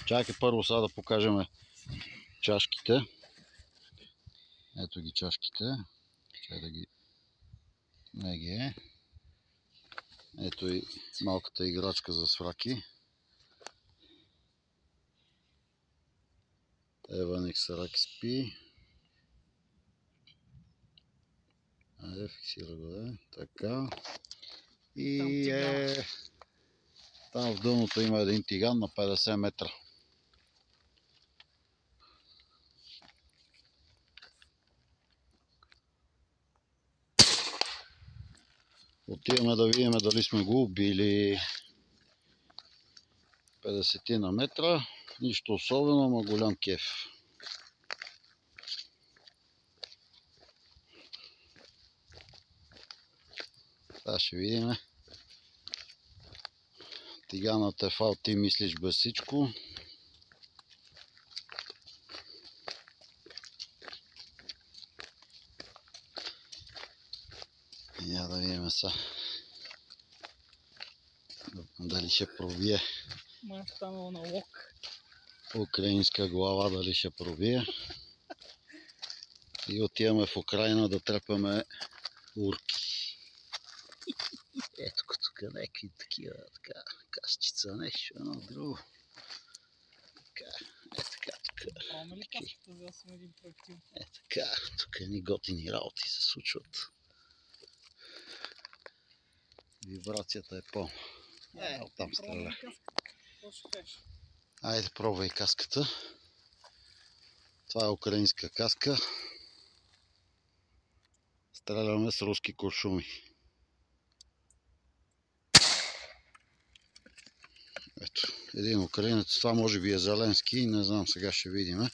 Чакай първо сега да покажем чашките. Ето ги чашките. Чакай да ги... Не ги е. Ето и малката играчка за свраки. Еваник Сарак спи. Айде, фиксира го, да. Така. И там в дъното има един тиган на 50 метра. Отиваме да видим дали сме го убили. 50 на метра. Нищо особено, но голям кеф. Сега ще видим. Тиганът е фал, ти мислиш без всичко. Я да видим сега. Дали ще пробие. Май станало на лок. Украинска глава, дали ще пробие. И отиваме в Украина да трепаме урки. Ето тук някакви такива, така, кашчица, нещо, едно друго. Така, така тук. Правилно ли каската, за да съм един проектил? Така, тук едни готини работи се случват. Вибрацията е по... Оттам стреля. Айде, пробвай каската. Това е украинска каска. Стреляме с руски куршуми. Ето, един украинец. Това може би е Зеленски. Не знам, сега ще видим.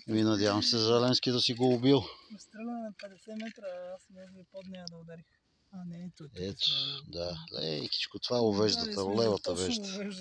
И надявам се Зеленски да си го убил. Стреля на 50 метра, аз може би под нея да ударих. А, не, ето. Ето, да. Лейкичко, това е увеждата, левата вежда.